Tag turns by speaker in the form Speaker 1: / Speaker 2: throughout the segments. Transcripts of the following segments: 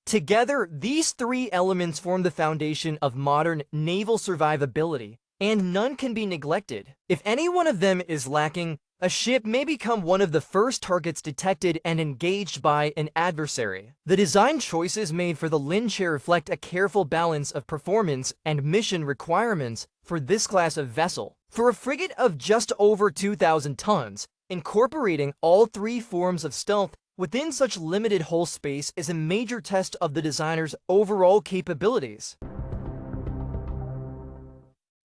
Speaker 1: Together, these three elements form the foundation of modern naval survivability, and none can be neglected. If any one of them is lacking, a ship may become one of the first targets detected and engaged by an adversary. The design choices made for the Linche reflect a careful balance of performance and mission requirements for this class of vessel. For a frigate of just over 2,000 tons, incorporating all three forms of stealth within such limited hull space is a major test of the designer's overall capabilities.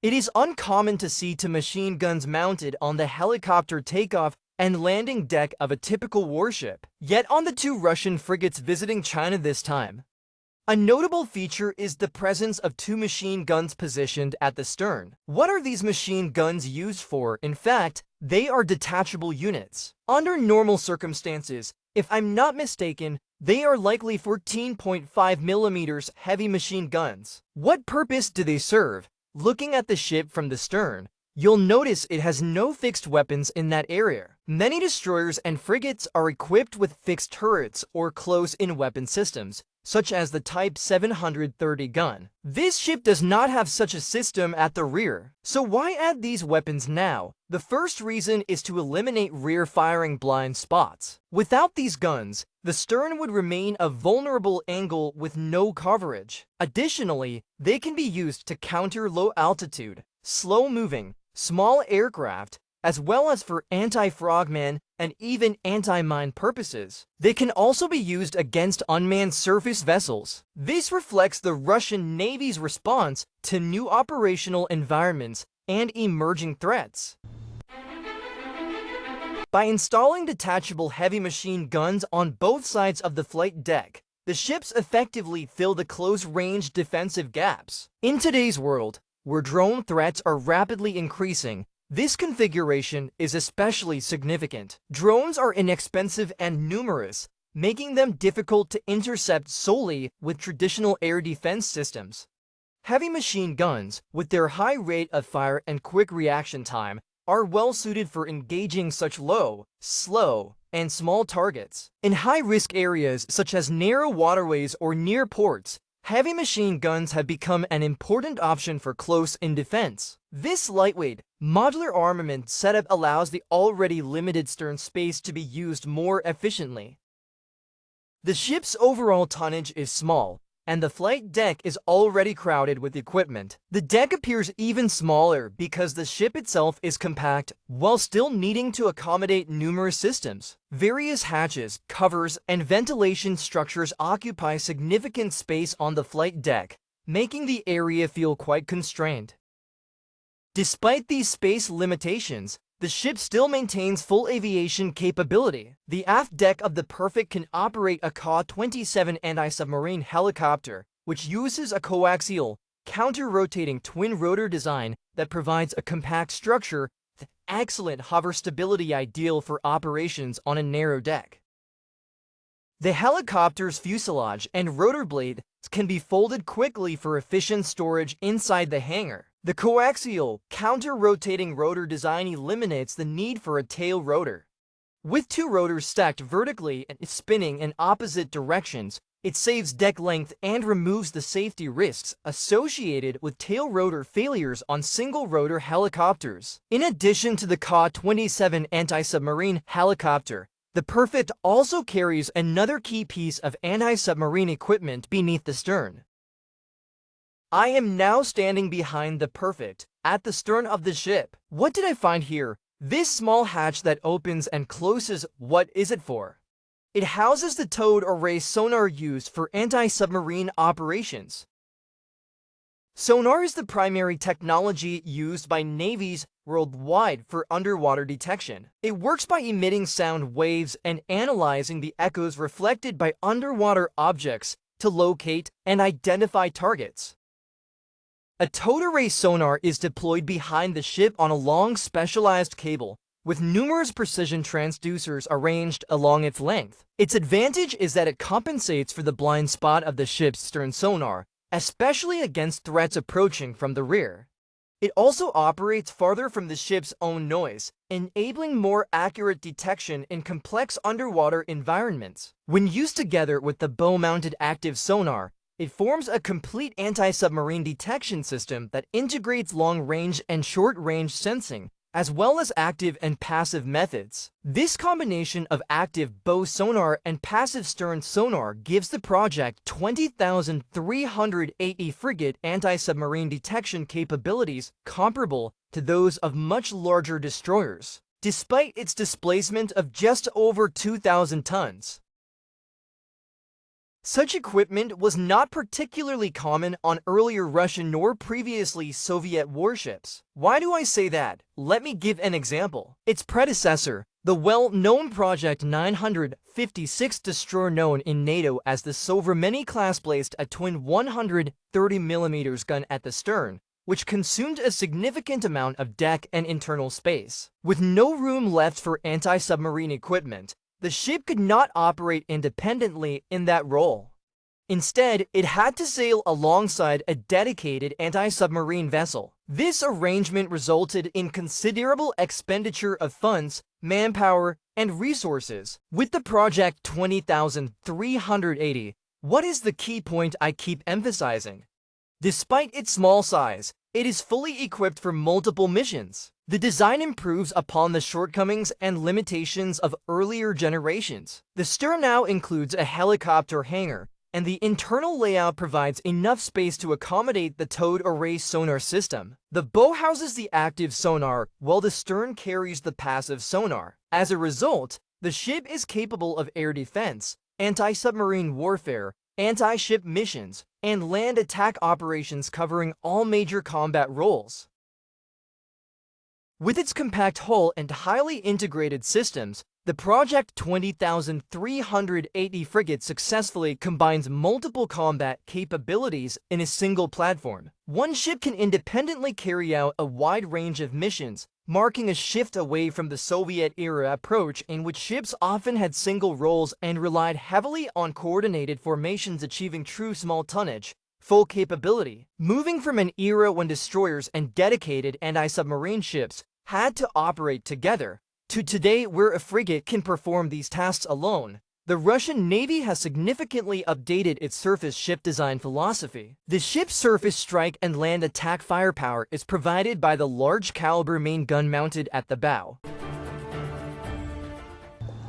Speaker 1: It is uncommon to see two machine guns mounted on the helicopter takeoff and landing deck of a typical warship, yet on the two Russian frigates visiting China this time. A notable feature is the presence of two machine guns positioned at the stern. What are these machine guns used for? In fact, they are detachable units. Under normal circumstances, if I'm not mistaken, they are likely 14.5mm heavy machine guns. What purpose do they serve? Looking at the ship from the stern, you'll notice it has no fixed weapons in that area. Many destroyers and frigates are equipped with fixed turrets or close-in weapon systems, such as the Type 730 gun. This ship does not have such a system at the rear. So why add these weapons now? The first reason is to eliminate rear-firing blind spots. Without these guns, the stern would remain a vulnerable angle with no coverage. Additionally, they can be used to counter low-altitude, slow-moving, small aircraft, as well as for anti-frogman and even anti-mine purposes. They can also be used against unmanned surface vessels. This reflects the Russian Navy's response to new operational environments and emerging threats. By installing detachable heavy machine guns on both sides of the flight deck, the ships effectively fill the close-range defensive gaps. In today's world, where drone threats are rapidly increasing, this configuration is especially significant. Drones are inexpensive and numerous, making them difficult to intercept solely with traditional air defense systems. Heavy machine guns, with their high rate of fire and quick reaction time, are well suited for engaging such low, slow, and small targets. In high-risk areas such as narrow waterways or near ports, heavy machine guns have become an important option for close-in defense. This lightweight, modular armament setup allows the already limited stern space to be used more efficiently. The ship's overall tonnage is small, and the flight deck is already crowded with equipment. The deck appears even smaller because the ship itself is compact while still needing to accommodate numerous systems. Various hatches, covers, and ventilation structures occupy significant space on the flight deck, making the area feel quite constrained. Despite these space limitations, the ship still maintains full aviation capability. The aft deck of the Perfect can operate a Ka-27 anti-submarine helicopter, which uses a coaxial, counter-rotating twin-rotor design that provides a compact structure with excellent hover stability ideal for operations on a narrow deck. The helicopter's fuselage and rotor blades can be folded quickly for efficient storage inside the hangar. The coaxial, counter-rotating rotor design eliminates the need for a tail rotor. With two rotors stacked vertically and spinning in opposite directions, it saves deck length and removes the safety risks associated with tail rotor failures on single-rotor helicopters. In addition to the Ka-27 anti-submarine helicopter, the Perfect also carries another key piece of anti-submarine equipment beneath the stern. I am now standing behind the Perfect, at the stern of the ship. What did I find here? This small hatch that opens and closes, what is it for? It houses the towed array sonar used for anti-submarine operations. Sonar is the primary technology used by navies worldwide for underwater detection. It works by emitting sound waves and analyzing the echoes reflected by underwater objects to locate and identify targets. A towed array sonar is deployed behind the ship on a long specialized cable, with numerous precision transducers arranged along its length. Its advantage is that it compensates for the blind spot of the ship's stern sonar, especially against threats approaching from the rear. It also operates farther from the ship's own noise, enabling more accurate detection in complex underwater environments. When used together with the bow-mounted active sonar, it forms a complete anti-submarine detection system that integrates long-range and short-range sensing, as well as active and passive methods. This combination of active bow sonar and passive stern sonar gives the project 20,380 frigate anti-submarine detection capabilities comparable to those of much larger destroyers, despite its displacement of just over 2,000 tons. Such equipment was not particularly common on earlier Russian nor previously Soviet warships. Why do I say that? Let me give an example. Its predecessor, the well-known Project 956 destroyer known in NATO as the Sovremeny class, placed a twin 130mm gun at the stern, which consumed a significant amount of deck and internal space. With no room left for anti-submarine equipment, the ship could not operate independently in that role. Instead, it had to sail alongside a dedicated anti-submarine vessel. This arrangement resulted in considerable expenditure of funds, manpower, and resources. With the Project 20,380, what is the key point I keep emphasizing? Despite its small size, it is fully equipped for multiple missions. The design improves upon the shortcomings and limitations of earlier generations. The stern now includes a helicopter hangar, and the internal layout provides enough space to accommodate the towed array sonar system. The bow houses the active sonar, while the stern carries the passive sonar. As a result, the ship is capable of air defense, anti-submarine warfare, anti-ship missions, and land attack operations covering all major combat roles. With its compact hull and highly integrated systems, the Project 20,380 frigate successfully combines multiple combat capabilities in a single platform. One ship can independently carry out a wide range of missions, marking a shift away from the Soviet-era approach in which ships often had single roles and relied heavily on coordinated formations, achieving true small tonnage, full capability. Moving from an era when destroyers and dedicated anti-submarine ships had to operate together, to today where a frigate can perform these tasks alone, the Russian Navy has significantly updated its surface ship design philosophy. The ship's surface strike and land attack firepower is provided by the large-caliber main gun mounted at the bow.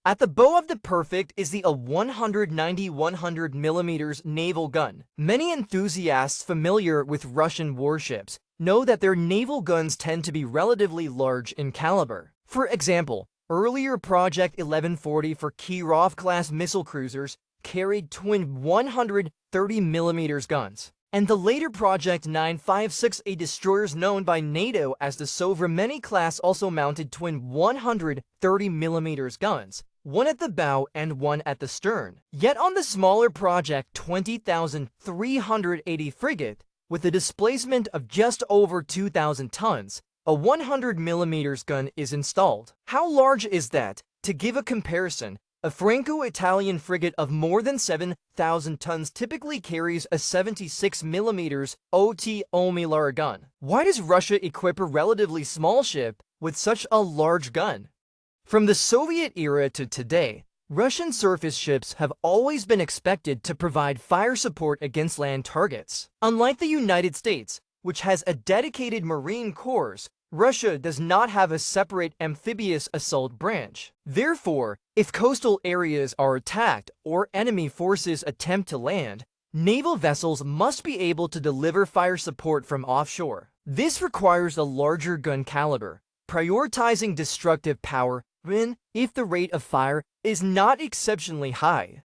Speaker 1: At the bow of the Perfect is the 190-100mm naval gun. Many enthusiasts familiar with Russian warships know that their naval guns tend to be relatively large in caliber. For example, earlier Project 1140 for Kirov-class missile cruisers carried twin 130mm guns, and the later Project 956A destroyers known by NATO as the Sovremeny class also mounted twin 130mm guns, one at the bow and one at the stern. Yet on the smaller Project 20,380 frigate, with a displacement of just over 2,000 tons, a 100mm gun is installed. How large is that? To give a comparison, a Franco-Italian frigate of more than 7,000 tons typically carries a 76mm OT Omilar gun. Why does Russia equip a relatively small ship with such a large gun? From the Soviet era to today, Russian surface ships have always been expected to provide fire support against land targets. Unlike the United States, which has a dedicated Marine Corps, Russia does not have a separate amphibious assault branch. Therefore, if coastal areas are attacked or enemy forces attempt to land, naval vessels must be able to deliver fire support from offshore. This requires a larger gun caliber, prioritizing destructive power when, if the rate of fire is not exceptionally high.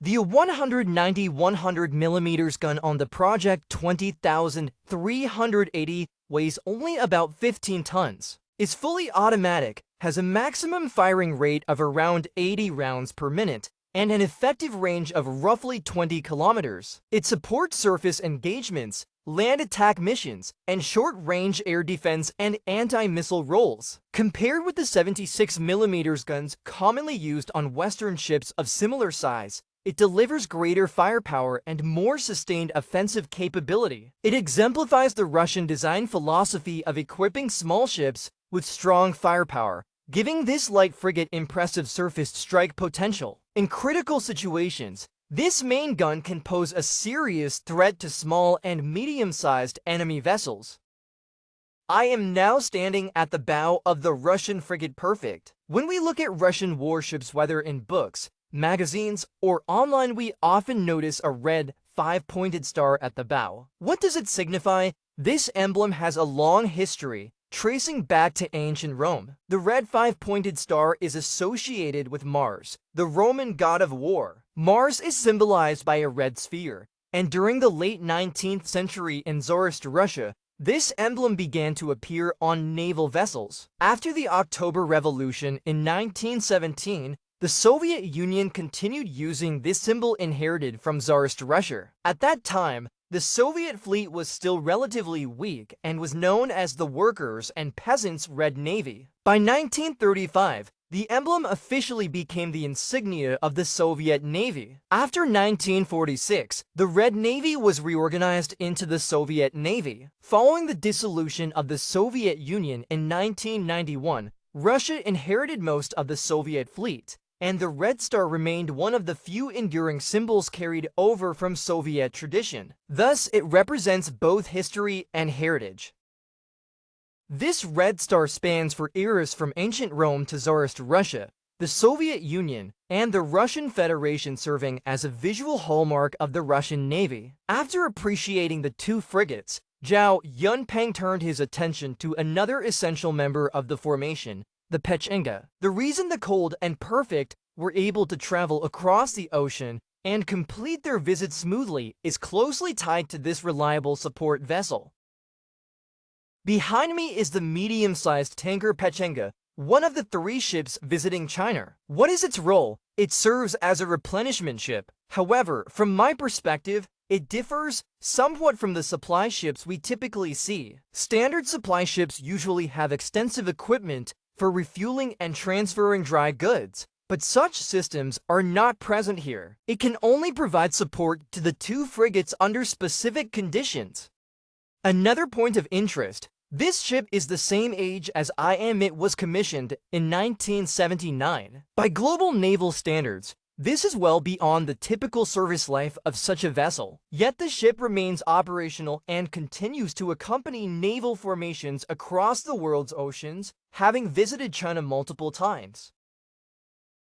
Speaker 1: The 190-100mm gun on the Project 20,380 weighs only about 15 tons, is fully automatic, has a maximum firing rate of around 80 rounds per minute, and an effective range of roughly 20 kilometers. It supports surface engagements, land attack missions, and short-range air defense and anti-missile roles. Compared with the 76mm guns commonly used on Western ships of similar size, it delivers greater firepower and more sustained offensive capability. It exemplifies the Russian design philosophy of equipping small ships with strong firepower, giving this light frigate impressive surface strike potential. In critical situations, this main gun can pose a serious threat to small and medium-sized enemy vessels. I am now standing at the bow of the Russian frigate Perfect. When we look at Russian warships, whether in books, magazines, or online, we often notice a red, five-pointed star at the bow. What does it signify? This emblem has a long history, tracing back to ancient Rome. The red five-pointed star is associated with Mars, the Roman god of war. Mars is symbolized by a red sphere, and during the late 19th century in Tsarist Russia, this emblem began to appear on naval vessels. After the October Revolution in 1917, the Soviet Union continued using this symbol inherited from Tsarist Russia. At that time, the Soviet fleet was still relatively weak and was known as the Workers' and Peasants' Red Navy. By 1935, the emblem officially became the insignia of the Soviet Navy. After 1946, the Red Navy was reorganized into the Soviet Navy. Following the dissolution of the Soviet Union in 1991, Russia inherited most of the Soviet fleet, and the Red Star remained one of the few enduring symbols carried over from Soviet tradition. Thus, it represents both history and heritage. This red star spans for eras from ancient Rome to Tsarist Russia, the Soviet Union, and the Russian Federation, serving as a visual hallmark of the Russian Navy. After appreciating the two frigates, Zhao Yunpeng turned his attention to another essential member of the formation, the Pechenga. The reason the Cold and Perfect were able to travel across the ocean and complete their visit smoothly is closely tied to this reliable support vessel. Behind me is the medium-sized tanker Pechenga, one of the three ships visiting China. What is its role? It serves as a replenishment ship. However, from my perspective, it differs somewhat from the supply ships we typically see. Standard supply ships usually have extensive equipment for refueling and transferring dry goods, but such systems are not present here. It can only provide support to the two frigates under specific conditions. Another point of interest: this ship is the same age as it was commissioned in 1979. By global naval standards, this is well beyond the typical service life of such a vessel. Yet the ship remains operational and continues to accompany naval formations across the world's oceans, having visited China multiple times.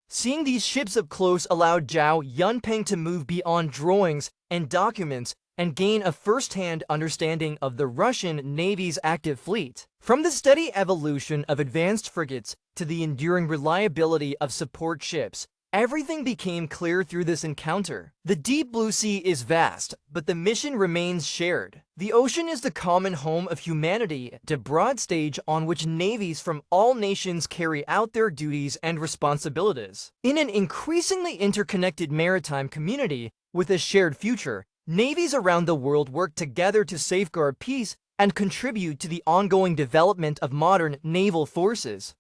Speaker 1: Seeing these ships up close allowed Zhao Yunpeng to move beyond drawings and documents and gain a first-hand understanding of the Russian Navy's active fleet. From the steady evolution of advanced frigates to the enduring reliability of support ships, everything became clear through this encounter. The deep blue sea is vast, but the mission remains shared. The ocean is the common home of humanity, the broad stage on which navies from all nations carry out their duties and responsibilities. In an increasingly interconnected maritime community with a shared future, navies around the world work together to safeguard peace and contribute to the ongoing development of modern naval forces.